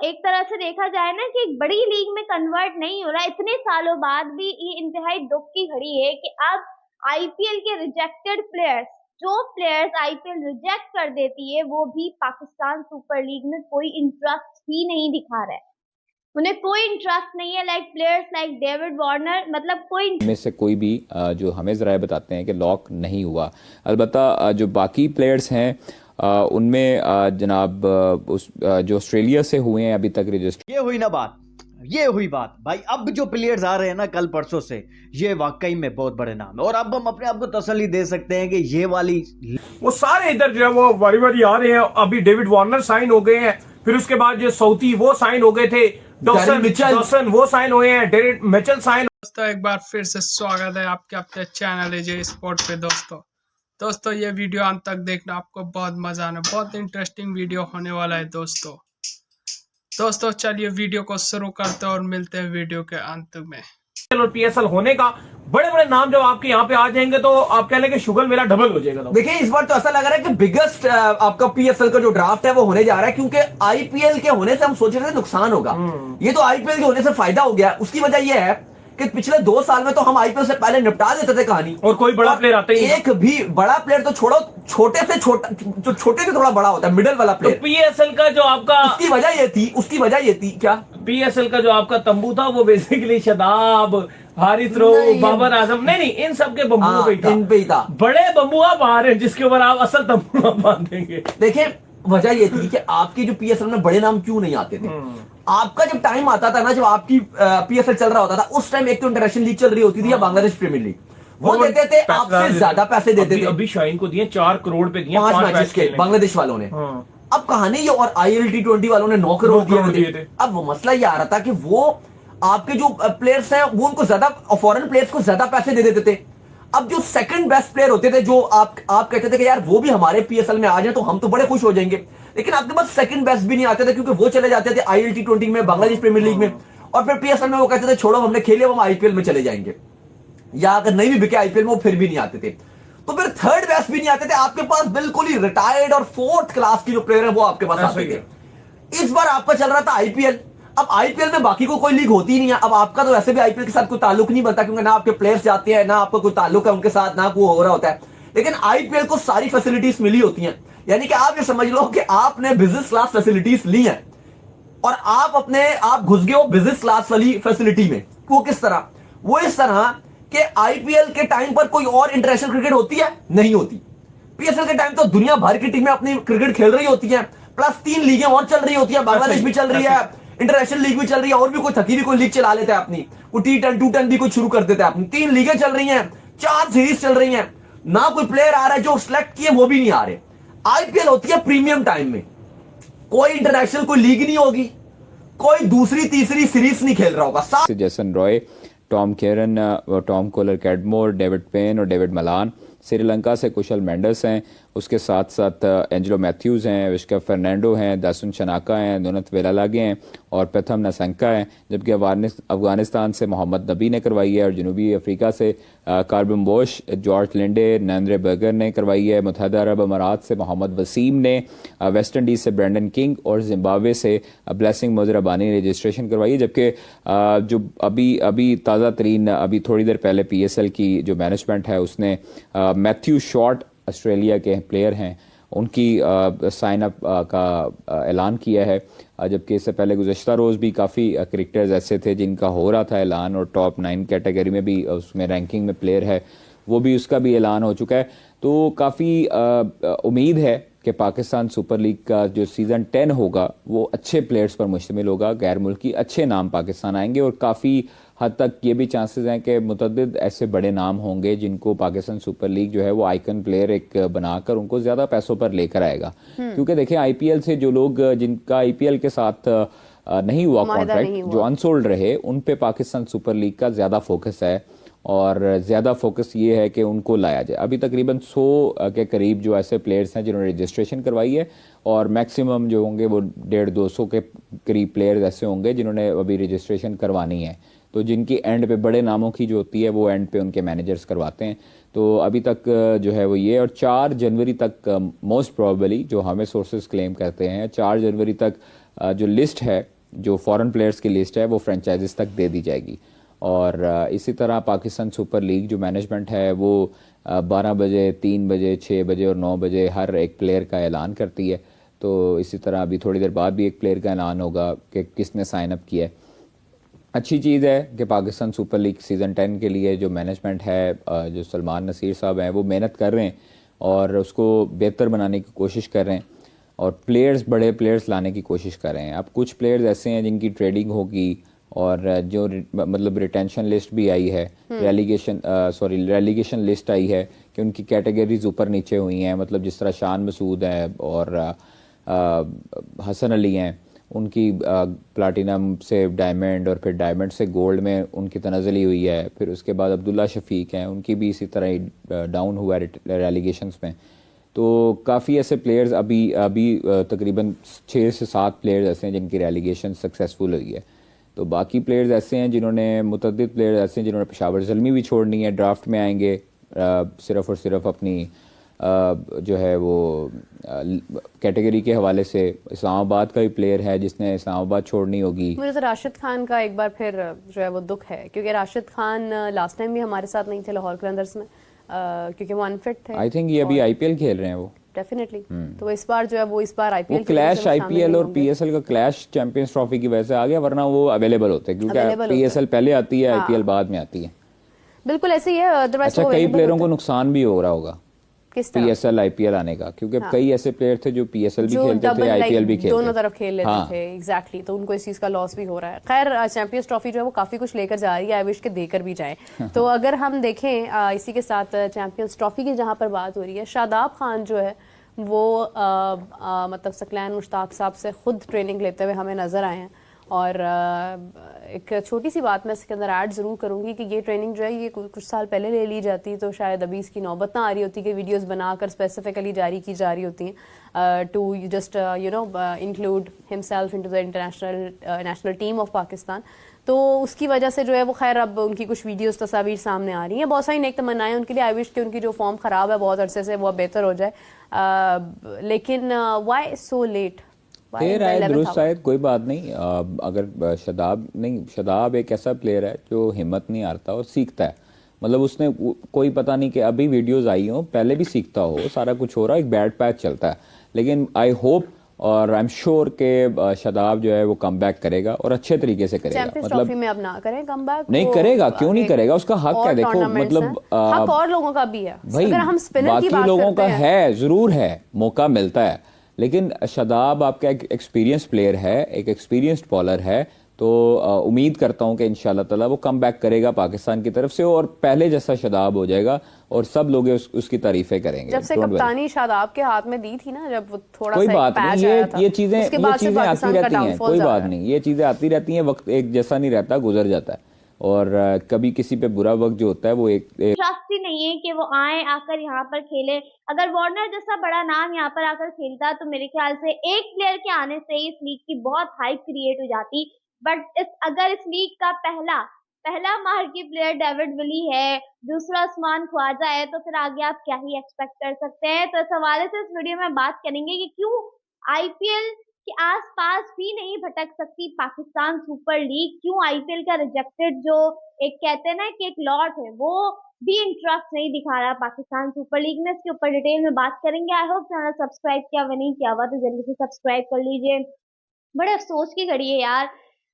एक तरह से देखा जाए ना कि एक बड़ी लीग में कन्वर्ट नहीं हो रहा है, इतने सालों बाद भी ये इंतहाई दुख की घड़ी है कि अब आईपीएल के रिजेक्टेड प्लेयर्स, जो प्लेयर्स आईपीएल रिजेक्ट कर देती है, वो भी पाकिस्तान सुपर लीग में कोई इंटरेस्ट ही नहीं दिखा रहा है। उन्हें कोई इंटरेस्ट नहीं है। Like players like David Warner, मतलब कोई में से कोई भी जो हमें ज़राए बताते हैं कि लॉक नहीं हुआ। अलबत्ता जो बाकी प्लेयर्स हैं उनमें जनाब जो ऑस्ट्रेलिया से हुए हैं अभी तक रजिस्टर। ये हुई ना बात, ये हुई बात भाई। अब जो प्लेयर्स आ रहे हैं ना कल परसों से, ये वाकई में बहुत बड़े नाम है और अब हम अपने आप को तसल्ली दे सकते हैं कि ये वाली वो सारे इधर जो है वो बारी बारी आ रहे हैं। अभी डेविड वार्नर साइन हो गए हैं, फिर उसके बाद जो सऊदी वो साइन हो गए थे, डॉसन वो साइन हुए हैं, डेविड मिचेल साइन। दोस्तों एक बार फिर से स्वागत है आपके अपने चैनल एजे स्पोर्ट पे। दोस्तों ये वीडियो अंत तक देखना, आपको बहुत मजा आना, बहुत इंटरेस्टिंग वीडियो होने वाला है दोस्तों चलिए वीडियो को शुरू करते हैं और मिलते हैं वीडियो के अंत में। और पीएसएल होने का बड़े बड़े नाम जब आपके यहाँ पे आ जाएंगे तो आप कह लेंगे शुगर मेरा डबल हो जाएगा। देखिए इस बार तो ऐसा लग रहा है कि बिगेस्ट आपका पीएसएल का जो ड्राफ्ट है वो होने जा रहा है, क्योंकि आईपीएल के होने से हम सोच रहे थे नुकसान होगा, ये तो आईपीएल के होने से फायदा हो गया। उसकी वजह यह है कि पिछले 2 साल में तो हम आईपीएल से पहले निपटा देते थे कहानी, और कोई बड़ा प्लेयर आता ही एक भी बड़ा प्लेयर तो छोड़ो, छोटे से छोटा, जो छोटे से थोड़ा बड़ा होता है, मिडिल वाला प्लेयर। पीएसएल का जो आपका उसकी वजह ये थी क्या, पीएसएल का जो आपका तंबू था वो बेसिकली शदाब, हारिस रो, बाबर आजम, नहीं इन सब के बम्बुओं पे ही था। बड़े बम्बू आप आ रहे हैं जिसके ऊपर आप असल तंबू बांधेंगे। देखिए वजह ये थी कि आपके जो पीएसएल में बड़े नाम क्यों नहीं आते थे। आपका जब टाइम आता था ना, जब आपकी पीएसएल चल रहा होता था, उस टाइम एक तो इंटरनेशनल लीग चल रही होती थी या बांग्लादेश प्रीमियर लीग, वो देते थे आपसे ज्यादा पैसे देते थे। अभी शाहीन को दिए 4 करोड़ पे दिए 5 मैचेस के बांग्लादेश वालों ने। अब कहानी ये, और ILT20 वालों ने 9 करोड़ दिए थे। अब वो मसला ये आ रहा था कि वो आपके जो प्लेयर्स हैं वो उनको ज्यादा, फॉरेन प्लेयर्स को ज्यादा पैसे दे देते थे। अब जो सेकंड बेस्ट प्लेयर होते थे, जो आप कहते थे कि यार वो भी हमारे पीएसएल में आ जाए तो हम तो बड़े खुश हो जाएंगे, लेकिन आपके पास सेकंड बेस्ट भी नहीं आते थे, क्योंकि वो चले जाते थे ILT20 में, बांग्लादेश प्रीमियर लीग में, और फिर पीएसएल में वो कहते थे छोड़ो हमने खेले, हम आईपीएल में चले जाएंगे, या अगर नहीं भी बिके आईपीएल में वो फिर भी नहीं आते थे। तो फिर थर्ड बेस्ट भी नहीं आते थे, आपके पास बिल्कुल ही रिटायर्ड और 4th क्लास की जो प्लेयर है वो आपके पास आते थे। इस बार आपका चल रहा था आईपीएल। अब आईपीएल में बाकी को कोई लीग होती ही नहीं है। अब आपका तो वैसे भी आईपीएल के साथ कोई ताल्लुक नहीं बनता, क्योंकि ना आपके प्लेयर्स जाते हैं, ना आपका कोई ताल्लुक है उनके साथ, ना कोई हो रहा होता है। लेकिन आईपीएल को सारी फैसिलिटीज मिली होती हैं, यानी कि आप ये समझ लो कि आपने बिजनेस क्लास फैसिलिटीज ली हैं और आप घुस गए हो बिजनेस क्लास वाली फैसिलिटी में। वो किस तरह? वो इस तरह कि आईपीएल के टाइम पर कोई और इंटरनेशनल क्रिकेट होती है? नहीं होती। पीएसएल के टाइम तो दुनिया भर की टीमें अपनी क्रिकेट खेल रही होती हैं, प्लस 3 लीगें और चल रही होती है, बांग्लादेश भी चल रही है, इंटरनेशनल लीग भी चल रही है, और भी कोई थकी भी कोई लीग चला लेता है अपनी, कोई T10 210 भी कोई शुरू कर देता है अपनी। 3 लीगें चल रही हैं, 4 सीरीज चल रही हैं, ना कोई प्लेयर आ रहा है, जो सिलेक्ट किए वो भी नहीं आ रहे। आईपीएल होती है प्रीमियम टाइम में, कोई इंटरनेशनल कोई लीग नहीं होगी, कोई दूसरी तीसरी सीरीज नहीं खेल रहा होगा। Jason Roy, Tom Curran, Tom Kohler Cadmore, David Payne और डेविड मलान। श्रीलंका से कुशल मेंडस हैं, उसके साथ साथ एंजेलो मैथ्यूज़ हैं, विश्का फर्नांडो हैं, दासुन शनाका हैं, दोनत वेलालागे हैं और प्रथम नसंका हैं। जबकि अफगानिस्तान से मोहम्मद नबी ने करवाई है और जनूबी अफ्रीका से कार्बन बोश, जॉर्ज लिंडे, नरेंद्र बर्गर ने करवाई है। मुत्तहदा अरब अमारात से मोहम्मद वसीम ने, वेस्ट इंडीज़ से ब्रेंडन किंग और जिम्बाब्वे से ब्लेसिंग मोजराबानी ने रजिस्ट्रेशन करवाई है। जबकि जो अभी ताज़ा तरीन, अभी थोड़ी देर पहले पीएसएल की जो मैनेजमेंट है उसने मैथ्यू शॉर्ट, ऑस्ट्रेलिया के प्लेयर हैं, उनकी साइन अप का ऐलान किया है। जबकि इससे पहले गुज़श्ता रोज़ भी काफ़ी क्रिकेटर्स ऐसे थे जिनका हो रहा था ऐलान, और टॉप 9 कैटेगरी में भी उसमें रैंकिंग में प्लेयर है, वो भी उसका भी ऐलान हो चुका है। तो काफ़ी उम्मीद है कि पाकिस्तान सुपर लीग का जो सीज़न 10 होगा वो अच्छे प्लेयर्स पर मुश्तमिल होगा, गैर मुल्की अच्छे नाम पाकिस्तान आएंगे, और काफ़ी हद तक ये भी चांसेस हैं कि मुतअद्दिद ऐसे बड़े नाम होंगे जिनको पाकिस्तान सुपर लीग जो है वो आइकन प्लेयर एक बनाकर उनको ज़्यादा पैसों पर लेकर आएगा। क्योंकि देखें आईपीएल से जो लोग, जिनका आईपीएल के साथ नहीं हुआ कॉन्ट्रैक्ट, जो अनसोल्ड रहे, उन पे पाकिस्तान सुपर लीग का ज़्यादा फोकस है, और ज़्यादा फोकस ये है कि उनको लाया जाए। अभी तकरीबन 100 के करीब जो ऐसे प्लेयर्स हैं जिन्होंने रजिस्ट्रेशन करवाई है, और मैक्सिमम जो होंगे वो 150-200 के करीब प्लेयर्स ऐसे होंगे जिन्होंने अभी रजिस्ट्रेशन करवानी है। तो जिनकी एंड पे बड़े नामों की जो होती है वो एंड पे उनके मैनेजर्स करवाते हैं। तो अभी तक जो है वो ये, और 4 जनवरी तक मोस्ट प्रोबेबली, जो हमें सोर्सेज क्लेम करते हैं, 4 जनवरी तक जो लिस्ट है, जो फॉरेन प्लेयर्स की लिस्ट है, वो फ्रेंचाइजीज तक दे दी जाएगी। और इसी तरह पाकिस्तान सुपर लीग जो मैनेजमेंट है वो 12 बजे, 3 बजे, 6 बजे और 9 बजे हर एक प्लेयर का ऐलान करती है। तो इसी तरह अभी थोड़ी देर बाद भी एक प्लेयर का ऐलान होगा कि किसने साइन अप किया है। अच्छी चीज़ है कि पाकिस्तान सुपर लीग सीज़न 10 के लिए जो मैनेजमेंट है, जो सलमान नसीर साहब हैं, वो मेहनत कर रहे हैं और उसको बेहतर बनाने की कोशिश कर रहे हैं और प्लेयर्स, बड़े प्लेयर्स लाने की कोशिश कर रहे हैं। अब कुछ प्लेयर्स ऐसे हैं जिनकी ट्रेडिंग होगी और जो मतलब रिटेंशन लिस्ट भी आई है, रेलीगेशन लिस्ट आई है कि उनकी कैटेगरीज ऊपर नीचे हुई हैं। मतलब जिस तरह शान मसूद है और हसन अली हैं, उनकी प्लाटिनम से डायमंड और फिर डायमंड से गोल्ड में उनकी तनज़ली हुई है। फिर उसके बाद अब्दुल्ला शफीक हैं, उनकी भी इसी तरह डाउन हुआ है रेलीगेशंस में। तो काफ़ी ऐसे प्लेयर्स अभी तकरीबन 6 से 7 प्लेयर्स ऐसे हैं जिनकी रेलीगेशन सक्सेसफुल हुई है। तो बाकी प्लेयर्स ऐसे हैं जिन्होंने, मुतअद्दिद प्लेयर्स ऐसे हैं जिन्होंने पेशावर ज़ल्मी भी छोड़नी है, ड्राफ्ट में आएंगे सिर्फ़ और सिर्फ अपनी जो है वो कैटेगरी के हवाले से। इस्लामाबाद का भी प्लेयर है जिसने इस्लामाबाद छोड़नी होगी। मुझे तो राशिद खान का एक बार फिर जो है वो दुख है, क्योंकि राशिद खान लास्ट टाइम भी हमारे साथ नहीं थे लाहौर कलंदर्स में, क्योंकि वो अनफिट थे। आई थिंक ये अभी आईपीएल खेल रहे हैं वो, डेफिनेटली। तो इस बार जो है वो, इस बार आईपीएल क्लैश, आईपीएल और पीएसएल का क्लैश चैंपियंस ट्रॉफी की वजह से आ गया, वरना वो अवेलेबल होते हैं क्योंकि पीएसएल पहले आती है, आईपीएल बाद में आती है। बिल्कुल ऐसे ही है। अच्छा, कई प्लेयरों को नुकसान भी हो रहा होगा पीएसएल आईपीएल आने का, क्योंकि कई ऐसे प्लेयर थे जो पीएसएल भी खेलते थे, आईपीएल भी खेलते थे, दोनों तरफ खेल लेते थे। एग्जैक्टली, तो उनको इस चीज का लॉस भी हो रहा है। खैर, चैंपियंस ट्रॉफी जो है वो काफी कुछ लेकर जा रही है, आई विश के देकर भी जाए। तो अगर हम देखें इसी के साथ चैंपियंस ट्रॉफी की जहां पर बात हो रही है, शादाब खान जो है वो मतलब सकलैन मुश्ताक साहब से खुद ट्रेनिंग लेते हुए हमें नजर आए हैं। और एक छोटी सी बात मैं इसके अंदर ऐड ज़रूर करूँगी कि ये ट्रेनिंग जो है ये कुछ साल पहले ले ली जाती तो शायद अभी इसकी नौबत ना आ रही होती कि वीडियोस बनाकर स्पेसिफिकली जारी की जा रही होती हैं to just include himself into the national team of Pakistan. तो उसकी वजह से जो है वो खैर अब उनकी कुछ वीडियोस तस्वीर सामने आ रही हैं। बहुत सारी नेक तमन्नाएं उनके लिए, आई विश कि उनकी जो फॉर्म ख़राब है बहुत अरसे से वो बेहतर हो जाए, लेकिन वाई सो लेट? देर आए दुरुस्त आए, कोई बात नहीं। अगर शदाब एक ऐसा प्लेयर है जो हिम्मत नहीं हारता और सीखता है। मतलब उसने कोई पता नहीं कि अभी वीडियोस आई हो, पहले भी सीखता हो, सारा कुछ हो रहा है, एक बैड पैच चलता है। लेकिन आई होप और आई एम श्योर के शदाब जो है वो कम बैक करेगा और अच्छे तरीके से करेगा। मतलब में अब ना करें कम बैक, नहीं करेगा, क्यों नहीं करेगा, उसका हक है। देखो मतलब हक और लोगों का भी है भाई, अगर हम स्पिनर की बात बाकी लोगों का है, जरूर है, मौका मिलता है, लेकिन शदाब आपका एक एक्सपीरियंस प्लेयर है, एक एक्सपीरियंस्ड बॉलर है। तो उम्मीद करता हूं कि इंशाल्लाह ताला वो कम बैक करेगा पाकिस्तान की तरफ से और पहले जैसा शदाब हो जाएगा और सब लोग उसकी तारीफें करेंगे। जब से कप्तानी शादाब के हाथ में दी थी ना, जब वो थोड़ा कोई बात नहीं, ये चीजें आती रहती हैं, कोई बात नहीं, ये चीजें आती रहती हैं, वक्त एक जैसा नहीं रहता, गुजर जाता है। और कभी किसी पे बुरा वक्त जो होता है वो एक ट्रस्ट ही नहीं है कि वो आए आकर यहाँ पर खेले। अगर वार्नर जैसा बड़ा नाम यहाँ पर आकर खेलता तो मेरे ख्याल से एक प्लेयर के आने से इस लीग की बहुत हाइप क्रिएट हो जाती। बट अगर इस लीग का पहला मार्की प्लेयर डेविड विली है, दूसरा उस्मान ख्वाजा है, तो फिर आगे आप क्या ही एक्सपेक्ट कर सकते हैं। तो इस हवाले से इस वीडियो में बात करेंगे कि क्यों आईपीएल कि आसपास भी नहीं भटक सकती पाकिस्तान सुपर लीग, क्यों आईपीएल का रिजेक्टेड जो एक कहते हैं ना कि एक लॉट है वो भी इंटरेस्ट नहीं दिखा रहा पाकिस्तान सुपर लीग में। इसके ऊपर डिटेल में बात करेंगे। आई होप चैनल सब्सक्राइब किया हुआ नहीं किया हुआ तो जल्दी से सब्सक्राइब कर लीजिए। बड़े अफसोस की घड़ी है यार,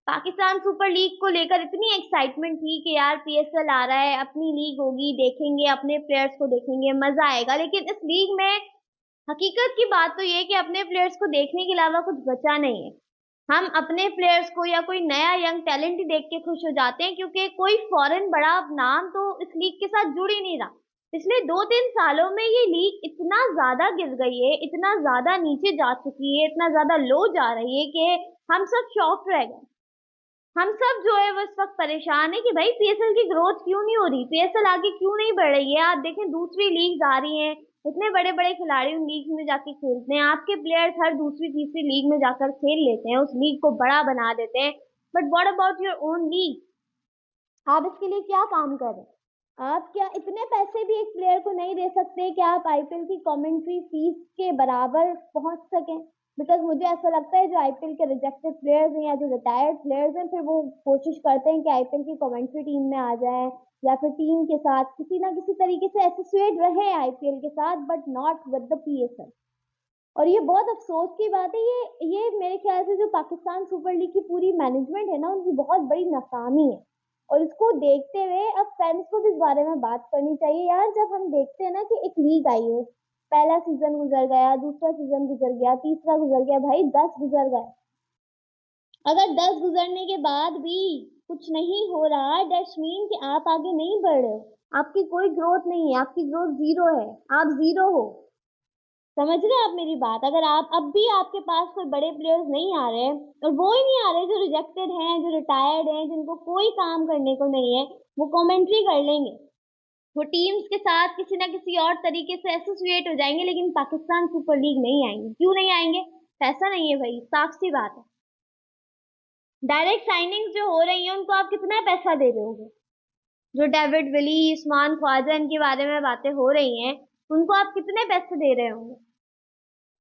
पाकिस्तान सुपर लीग को लेकर इतनी एक्साइटमेंट थी कि यार पीएसएल आ रहा है, अपनी लीग होगी, देखेंगे, अपने प्लेयर्स को देखेंगे, मजा आएगा। लेकिन इस लीग में हकीकत की बात तो ये कि अपने प्लेयर्स को देखने के अलावा कुछ बचा नहीं है। हम अपने प्लेयर्स को या कोई नया यंग टैलेंट ही देख के खुश हो जाते हैं, क्योंकि कोई फॉरेन बड़ा नाम तो इस लीग के साथ जुड़ ही नहीं रहा। पिछले 2-3 सालों में ये लीग इतना ज्यादा गिर गई है, इतना ज्यादा नीचे जा चुकी है, इतना ज्यादा लो जा रही है कि हम सब शॉक्ड रह गए। हम सब जो है वो इस वक्त परेशान है कि भाई पीएसएल की ग्रोथ क्यों नहीं हो रही, पीएसएल आगे क्यों नहीं बढ़ रही है। आप देखें दूसरी लीग आ रही है, इतने बड़े बड़े खिलाड़ी उन लीग में जाके खेलते हैं, आपके प्लेयर्स हर दूसरी तीसरी लीग में जाकर खेल लेते हैं, उस लीग को बड़ा बना देते हैं। But what about your own league? आप इसके लिए क्या काम कर रहे हैं? आप क्या इतने पैसे भी एक प्लेयर को नहीं दे सकते कि आप आईपीएल की कमेंट्री फीस के बराबर पहुंच सकें? बिकॉज मुझे ऐसा लगता है जो आईपीएल के रिजेक्टेड प्लेयर्स हैं या जो रिटायर्ड प्लेयर्स हैं, फिर वो कोशिश करते हैं कि आईपीएल की कमेंट्री टीम में आ जाएं या फिर टीम के साथ किसी ना किसी तरीके से एसोसिएट रहे आईपीएल के साथ, but not with the PSL. और ये बहुत अफसोस की बात है। ये मेरे ख्याल से जो पाकिस्तान सुपर लीग की पूरी मैनेजमेंट है ना, उनकी बहुत बड़ी नाकामी है। और इसको देखते हुए अब फैंस को भी इस बारे में बात करनी चाहिए यार। जब हम देखते हैं ना कि एक लीग आई है, पहला सीजन गुजर गया, दूसरा सीजन गुजर गया, तीसरा गुजर गया, भाई 10 गुजर गए। अगर 10 गुजरने के बाद भी कुछ नहीं हो रहा, दैट्स मीन कि आप आगे नहीं बढ़ रहे हो, आपकी कोई ग्रोथ नहीं है, आपकी ग्रोथ जीरो है, आप जीरो हो। समझ रहे हैं आप मेरी बात? अगर आप अब भी आपके पास कोई बड़े प्लेयर्स नहीं आ रहे, और वो ही नहीं आ रहे जो रिजेक्टेड हैं, जो रिटायर्ड हैं, जिनको कोई काम करने को नहीं है, वो कमेंट्री कर लेंगे, वो टीम्स के साथ किसी ना किसी और तरीके से एसोसिएट हो जाएंगे, लेकिन पाकिस्तान सुपर लीग नहीं आएंगे। क्यों नहीं आएंगे? पैसा नहीं है भाई, साफ सी बात है। डायरेक्ट साइनिंग्स जो हो रही हैं उनको आप कितना पैसा दे रहे होगे? जो डेविड विली, उस्मान ख्वाजा, इनके बारे में बातें हो रही हैं, उनको आप कितने पैसे दे रहे होंगे?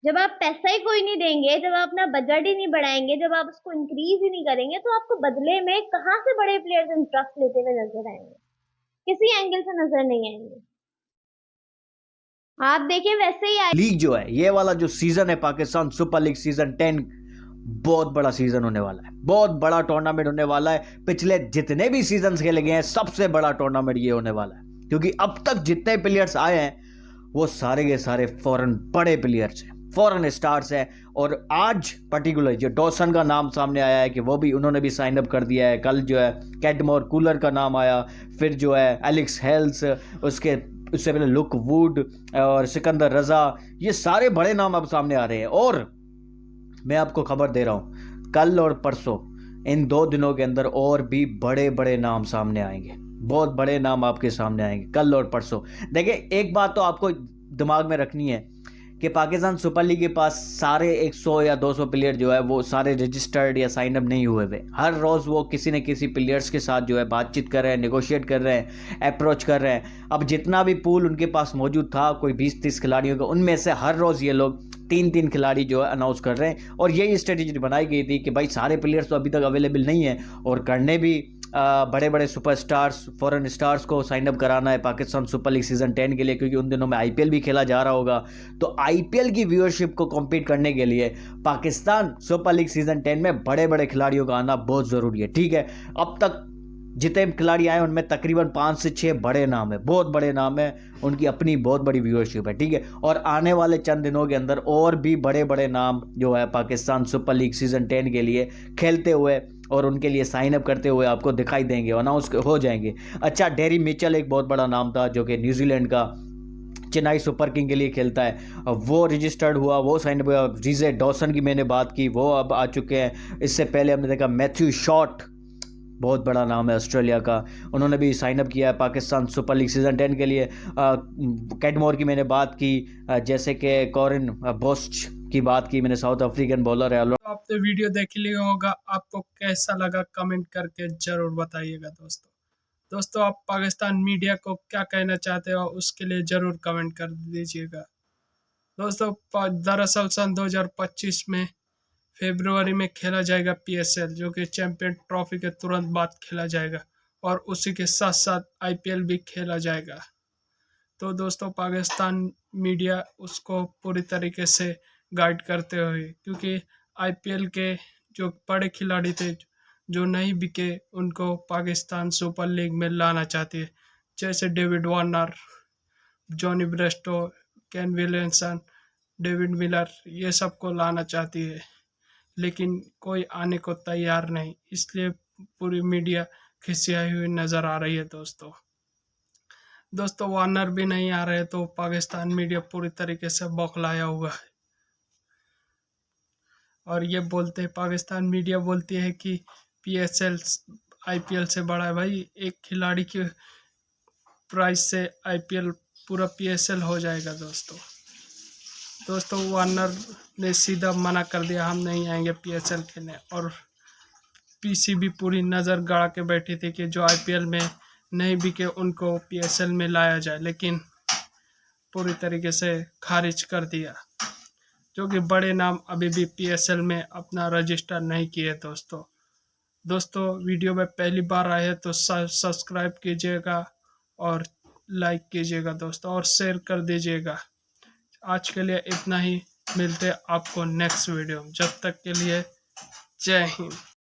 जब आप पैसा ही कोई नहीं देंगे, जब आप अपना बजट ही नहीं बढ़ाएंगे, जब आप उसको इंक्रीज ही नहीं करेंगे, तो आपको बदले में कहाँ से बड़े प्लेयर्स इंटरेस्ट लेते हुए नजर आएंगे? किसी एंगल से नजर नहीं आएंगे। आप देखिए वैसे ही लीग जो है, ये वाला जो सीजन है पाकिस्तान सुपर लीग सीजन 10, बहुत बड़ा सीजन होने वाला है, बहुत बड़ा टूर्नामेंट होने वाला है। पिछले जितने भी सीजन खेले गए हैं, सबसे बड़ा टूर्नामेंट ये होने वाला है, क्योंकि अब तक जितने प्लेयर्स आए हैं वो सारे के सारे फॉरेन बड़े प्लेयर्स हैं, फॉरेन स्टार्स हैं। और आज पर्टिकुलर जो डॉसन का नाम सामने आया है कि वो भी उन्होंने भी साइन अप कर दिया है। कल जो है कैडमोर कूलर का नाम आया, फिर जो है एलेक्स हेल्स, उससे पहले लुक वुड और सिकंदर रजा, ये सारे बड़े नाम अब सामने आ रहे हैं। और मैं आपको खबर दे रहा हूं, कल और परसों इन 2 दिनों के अंदर और भी बड़े बड़े नाम सामने आएंगे, बहुत बड़े नाम आपके सामने आएंगे कल और परसों। देखिए, एक बात तो आपको दिमाग में रखनी है कि पाकिस्तान सुपर लीग के पास सारे 100 या 200 प्लेयर जो है वो सारे रजिस्टर्ड या साइन अप नहीं हुए हुए। हर रोज़ वो किसी न किसी प्लेयर्स के साथ जो है बातचीत कर रहे हैं, नेगोशिएट कर रहे हैं, अप्रोच कर रहे हैं। अब जितना भी पूल उनके पास मौजूद था, कोई 20-30 खिलाड़ियों का, उनमें से हर रोज़ ये लोग 3-3 खिलाड़ी जो है अनाउंस कर रहे हैं। और यही स्ट्रेटेजी बनाई गई थी कि भाई सारे प्लेयर्स तो अभी तक अवेलेबल नहीं है, और करने भी बड़े बड़े सुपरस्टार्स, फॉरेन स्टार्स को साइन अप कराना है पाकिस्तान सुपर लीग सीजन 10 के लिए, क्योंकि उन दिनों में आईपीएल भी खेला जा रहा होगा। तो आईपीएल की व्यूअरशिप को कॉम्पीट करने के लिए पाकिस्तान सुपर लीग सीजन 10 में बड़े बड़े खिलाड़ियों का आना बहुत ज़रूरी है। ठीक है, अब तक जितने खिलाड़ी आए उनमें तकरीबन 5 से 6 बड़े नाम है, बहुत बड़े नाम है, उनकी अपनी बहुत बड़ी व्यूअरशिप है। ठीक है, और आने वाले चंद दिनों के अंदर और भी बड़े बड़े नाम जो है पाकिस्तान सुपर लीग सीजन 10 के लिए खेलते हुए और उनके लिए साइन अप करते हुए आपको दिखाई देंगे, अनाउंस हो जाएंगे। अच्छा, डेरी मिचेल एक बहुत बड़ा नाम था, जो कि न्यूजीलैंड का चेन्नई सुपर किंग के लिए खेलता है, वो रजिस्टर्ड हुआ, वो साइन अप हुआ। रिजे डॉसन की मैंने बात की, वो अब आ चुके हैं। इससे पहले हमने देखा मैथ्यू शॉट, बहुत बड़ा नाम है ऑस्ट्रेलिया का, उन्होंने भी साइन अप किया है पाकिस्तान सुपर लीग सीजन 10 के लिए। कैडमोर की मैंने बात की, जैसे कि कॉरिन बोस्ट की बात की मैंने, साउथ अफ्रीकन बॉलर है। तो आपने वीडियो देख लिया होगा, आपको कैसा लगा कमेंट करके जरूर बताइएगा दोस्तों आप पाकिस्तान मीडिया को क्या कहना चाहते हो उसके लिए जरूर कमेंट कर दीजिएगा दोस्तों। दरअसल सन 2025 में फरवरी में खेला जाएगा पीएसएल, जो कि चैंपियन ट्रॉफी के तुरंत बाद खेला जाएगा, और उसी के साथ साथ आईपीएल भी खेला जाएगा। तो दोस्तों पाकिस्तान मीडिया उसको पूरी तरीके से गाइड करते हुए, क्योंकि आईपीएल के जो बड़े खिलाड़ी थे जो नहीं बिके, उनको पाकिस्तान सुपर लीग में लाना चाहती है, जैसे David Warner, Johnny Bairstow, Kane Williamson, David Miller, ये सब को लाना चाहती है, लेकिन कोई आने को तैयार नहीं, इसलिए पूरी मीडिया खिसियाई हुई नज़र आ रही है दोस्तों वार्नर भी नहीं आ रहे, तो पाकिस्तान मीडिया पूरी तरीके से बौखलाया हुआ है। और ये बोलते पाकिस्तान मीडिया बोलती है कि पीएसएल आईपीएल से बड़ा है। भाई, एक खिलाड़ी के प्राइस से आईपीएल पूरा पीएसएल हो जाएगा दोस्तों वार्नर ने सीधा मना कर दिया, हम नहीं आएंगे पीएसएल खेलने। और पीसीबी पूरी नज़र गड़ा के बैठी थी कि जो आईपीएल में नहीं बिके उनको पीएसएल में लाया जाए, लेकिन पूरी तरीके से खारिज कर दिया। जो कि बड़े नाम अभी भी PSL में अपना रजिस्टर नहीं किए दोस्तों वीडियो में पहली बार आए हैं तो सब्सक्राइब कीजिएगा और लाइक कीजिएगा दोस्तों, और शेयर कर दीजिएगा। आज के लिए इतना ही, मिलते हैं आपको नेक्स्ट वीडियो। जब तक के लिए जय हिंद।